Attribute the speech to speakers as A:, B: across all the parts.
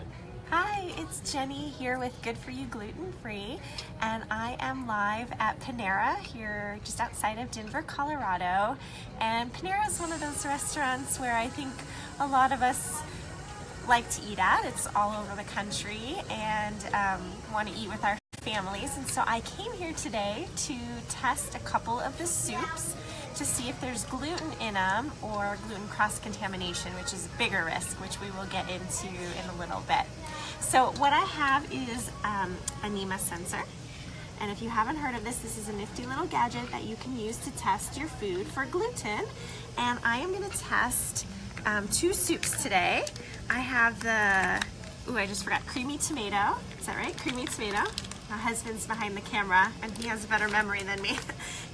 A: ahead.
B: Hi, it's Jenny here with Good For You Gluten-Free, and I am live at Panera here just outside of Denver, Colorado. And Panera is one of those restaurants where I think a lot of us like to eat at. It's all over the country and want to eat with our families. And so I came here today to test a couple of the soups to see if there's gluten in them or gluten cross-contamination, which is a bigger risk, which we will get into in a little bit. So what I have is a Nima Sensor. And if you haven't heard of this, this is a nifty little gadget that you can use to test your food for gluten. And I am going to test two soups today. I have the, I just forgot, creamy tomato. Is that right? Creamy tomato. My husband's behind the camera and he has a better memory than me.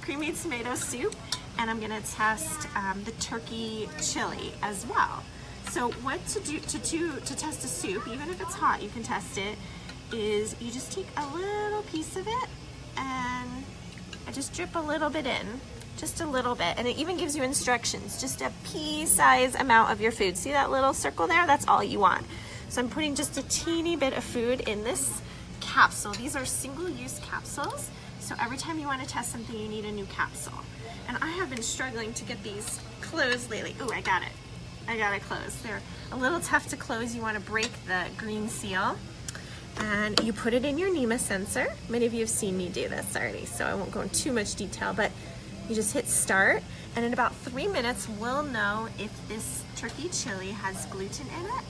B: Creamy tomato soup. And I'm gonna test the turkey chili as well. So what to do to test a soup, even if it's hot, you can test it, is you just take a little piece of it and I just drip a little bit in, just a little bit. And it even gives you instructions, just a pea-size amount of your food. See that little circle there? That's all you want. So I'm putting just a teeny bit of food in this capsule. These are single-use capsules. So every time you want to test something, you need a new capsule. And I have been struggling to get these closed lately. Oh, I got it. I got it closed. They're a little tough to close. You want to break the green seal. And you put it in your Nima Sensor. Many of you have seen me do this already, so I won't go into too much detail, but you just hit start. And in about 3 minutes, we'll know if this turkey chili has gluten in it.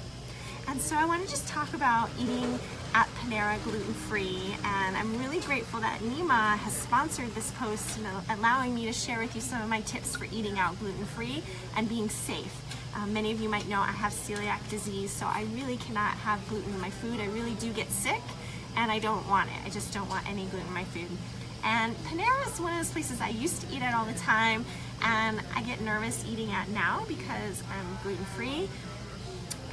B: And so I want to just talk about eating at Panera gluten-free, and I'm really grateful that Nima has sponsored this post and allowing me to share with you some of my tips for eating out gluten-free and being safe. Many of you might know I have celiac disease, so I really cannot have gluten in my food. I really do get sick, and I don't want it. I just don't want any gluten in my food. And Panera is one of those places I used to eat at all the time, and I get nervous eating at now because I'm gluten-free.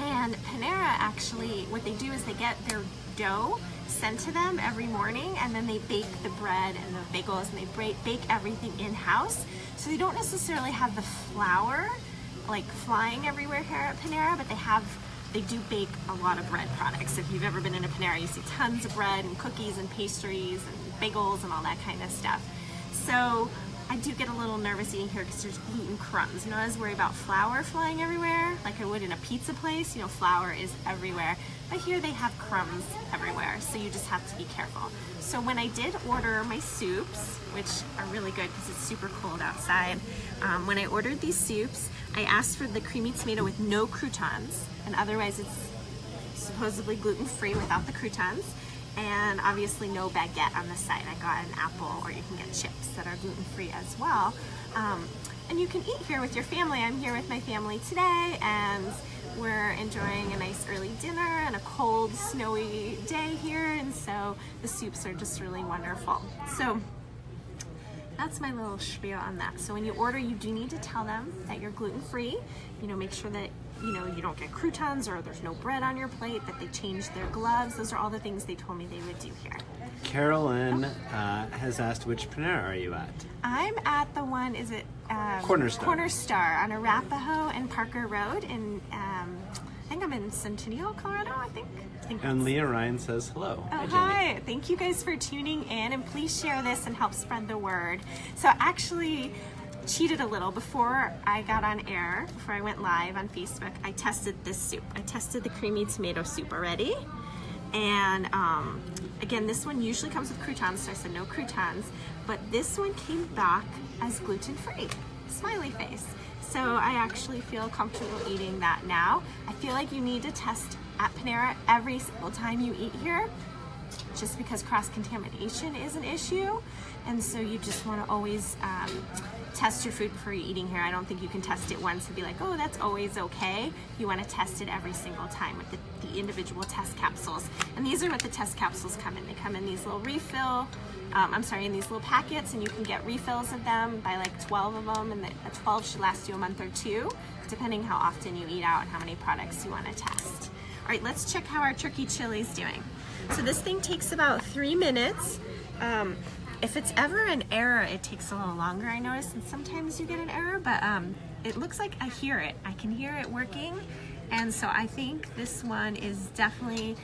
B: And Panera actually, what they do is they get their dough sent to them every morning, and then they bake the bread and the bagels, and they bake everything in-house. So they don't necessarily have the flour like flying everywhere here at Panera, but they do bake a lot of bread products. If you've ever been in a Panera, you see tons of bread and cookies and pastries and bagels and all that kind of stuff. So I do get a little nervous eating here because there's gluten crumbs. Not as worried about flour flying everywhere like I would in a pizza place. You know, flour is everywhere. But here they have crumbs everywhere, so you just have to be careful. So when I did order my soups, which are really good because it's super cold outside, when I ordered these soups, I asked for the creamy tomato with no croutons, and otherwise it's supposedly gluten-free without the croutons. And obviously no baguette on the side. I got an apple, or you can get chips that are gluten-free as well. And you can eat here with your family. I'm here with my family today, and we're enjoying a nice early dinner and a cold, snowy day here, and so the soups are just really wonderful. So that's my little spiel on that. So when you order, you do need to tell them that you're gluten-free. You know, make sure that you don't get croutons or there's no bread on your plate, that they change their gloves. Those are all the things they told me they would do here.
A: Carolyn has asked, which Panera are you at?
B: I'm at the one, is it?
A: Corner Star.
B: Corner Star on Arapahoe and Parker Road in, I think I'm in Centennial, Colorado, I think.
A: And Leah Ryan says hello.
B: Oh, hi. Thank you guys for tuning in, and please share this and help spread the word. So actually, cheated a little before I got on air, before I went live on Facebook. I tested this soup. I tested the creamy tomato soup already. And again, this one usually comes with croutons, so I said no croutons, but this one came back as gluten-free, smiley face. So I actually feel comfortable eating that now. I feel like you need to test at Panera every single time you eat here, just because cross-contamination is an issue. And so you just want to always test your food before you're eating here. I don't think you can test it once and be like, oh, that's always okay. You want to test it every single time with the individual test capsules. And these are what the test capsules come in. They come in these little in these little packets, and you can get refills of them by like 12 of them, and the 12 should last you a month or two, depending how often you eat out and how many products you want to test. All right, let's check how our turkey chili is doing. So this thing takes about 3 minutes. If it's ever an error, it takes a little longer, I notice, and sometimes you get an error, but it looks like I hear it. I can hear it working, And so I think this one is definitely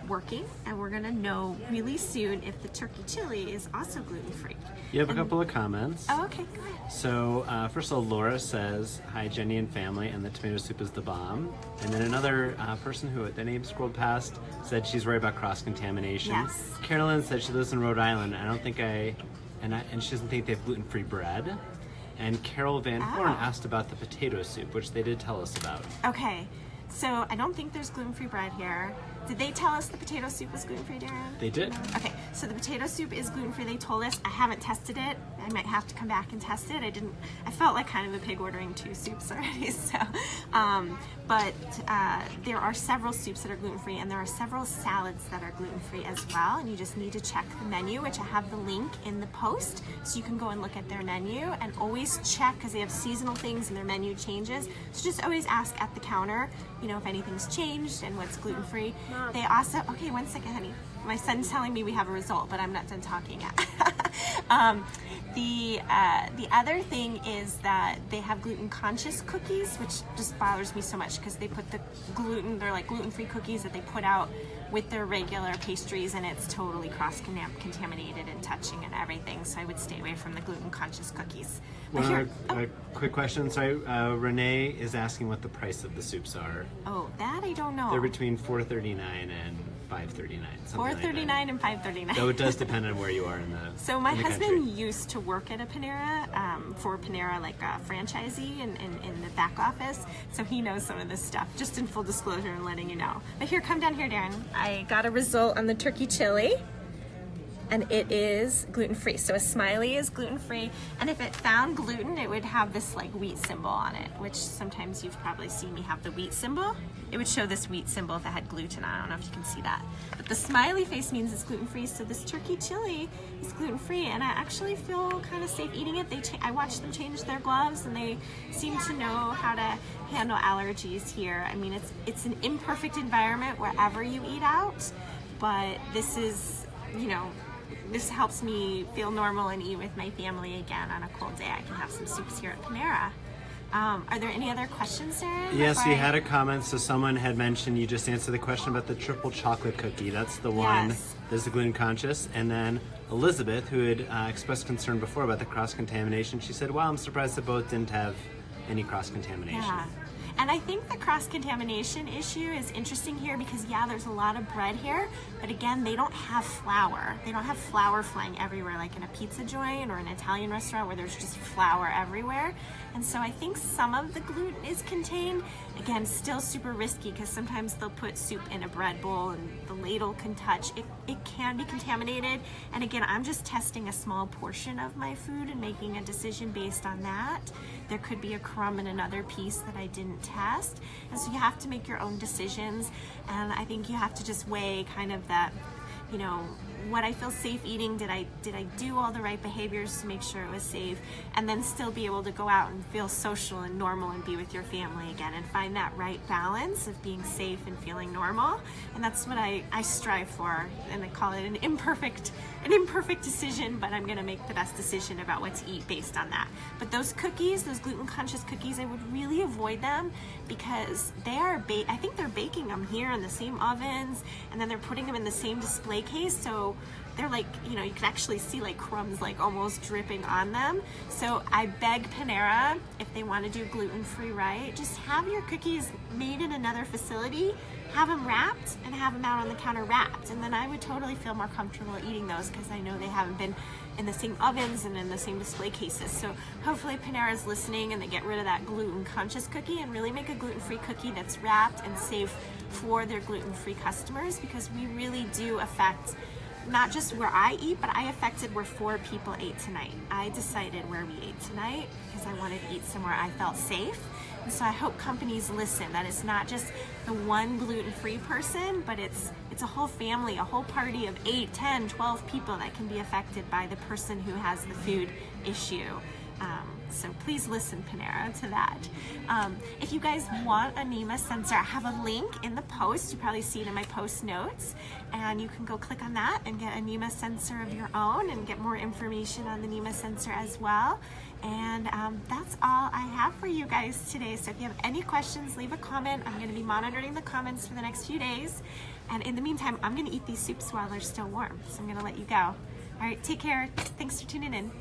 B: working, and we're gonna know really soon if the turkey chili is also gluten-free.
A: You have a couple of comments.
B: Oh, okay, go ahead.
A: So first of all, Laura says, "Hi, Jenny and family, and the tomato soup is the bomb." And then another person who their name scrolled past said she's worried about cross-contamination.
B: Yes.
A: Carolyn said she lives in Rhode Island. And she doesn't think they have gluten-free bread. And Carol Van Horn asked about the potato soup, which they did tell us about.
B: Okay, so I don't think there's gluten-free bread here. Did they tell us the potato soup was gluten-free, Darren?
A: They did.
B: Okay, so the potato soup is gluten-free. They told us. I haven't tested it. I might have to come back and test it. I felt like kind of a pig ordering 2 soups already. So, but there are several soups that are gluten-free, and there are several salads that are gluten-free as well. And you just need to check the menu, which I have the link in the post, so you can go and look at their menu and always check, because they have seasonal things and their menu changes. So just always ask at the counter, if anything's changed and what's gluten-free. They also, okay, 1 second, honey. My son's telling me we have a result, but I'm not done talking yet. The other thing is that they have gluten-conscious cookies, which just bothers me so much because they put the gluten, they're like gluten-free cookies that they put out with their regular pastries, and it's totally cross-contaminated and touching and everything, so I would stay away from the gluten-conscious cookies.
A: A quick question. Sorry, Renee is asking what the price of the soups are.
B: Oh, that I don't know.
A: They're between $4.39 and $5.39.
B: $4.39 and $5.39.
A: Though it does depend on where you are in the
B: So my husband
A: country.
B: used to work at a Panera, for Panera, like a franchisee in the back office, so he knows some of this stuff, just in full disclosure and letting you know. But here, come down here, Darren. I got a result on the turkey chili, and it is gluten-free. So a smiley is gluten-free, and if it found gluten, it would have this like wheat symbol on it, which sometimes you've probably seen me have the wheat symbol. It would show this wheat symbol if it had gluten on it. I don't know if you can see that. But the smiley face means it's gluten-free, so this turkey chili is gluten-free, and I actually feel kind of safe eating it. I watched them change their gloves, and they seem to know how to handle allergies here. I mean, it's an imperfect environment wherever you eat out, but this is, this helps me feel normal and eat with my family again on a cold day. I can have some soups here at Panera. Are there any other questions, Sarah?
A: Yes, you had a comment. So someone had mentioned, you just answered the question about the triple chocolate cookie. That's the one.
B: Yes.
A: There's the gluten conscious. And then Elizabeth, who had expressed concern before about the cross-contamination, she said, "Wow, I'm surprised that both didn't have any cross-contamination."
B: Yeah. And I think the cross-contamination issue is interesting here because, there's a lot of bread here, but again, they don't have flour. They don't have flour flying everywhere like in a pizza joint or an Italian restaurant where there's just flour everywhere. And so I think some of the gluten is contained. Again, still super risky because sometimes they'll put soup in a bread bowl and the ladle can touch. It can be contaminated. And again, I'm just testing a small portion of my food and making a decision based on that. There could be a crumb in another piece that I didn't test. And so you have to make your own decisions. And I think you have to just weigh kind of that, what I feel safe eating. Did I do all the right behaviors to make sure it was safe, and then still be able to go out and feel social and normal and be with your family again and find that right balance of being safe and feeling normal. And that's what I strive for, and I call it an imperfect decision, but I'm gonna make the best decision about what to eat based on that. But those cookies, those gluten-conscious cookies, I would really avoid them because they are I think they're baking them here in the same ovens, and then they're putting them in the same display case, so they're like, you can actually see like crumbs like almost dripping on them. So I beg Panera, if they want to do gluten-free right, just have your cookies made in another facility, have them wrapped, and have them out on the counter wrapped. And then I would totally feel more comfortable eating those because I know they haven't been in the same ovens and in the same display cases. So hopefully Panera's listening and they get rid of that gluten-conscious cookie and really make a gluten-free cookie that's wrapped and safe for their gluten-free customers, because we really do affect not just where I eat, but I affected where 4 people ate tonight. I decided where we ate tonight because I wanted to eat somewhere I felt safe. And so I hope companies listen, that it's not just the one gluten-free person, but it's a whole family, a whole party of 8, 10, 12 people that can be affected by the person who has the food issue. So please listen, Panera, to that. If you guys want a Nima sensor, I have a link in the post. You probably see it in my post notes. And you can go click on that and get a Nima sensor of your own and get more information on the Nima sensor as well. And that's all I have for you guys today. So if you have any questions, leave a comment. I'm going to be monitoring the comments for the next few days. And in the meantime, I'm going to eat these soups while they're still warm. So I'm going to let you go. All right, take care. Thanks for tuning in.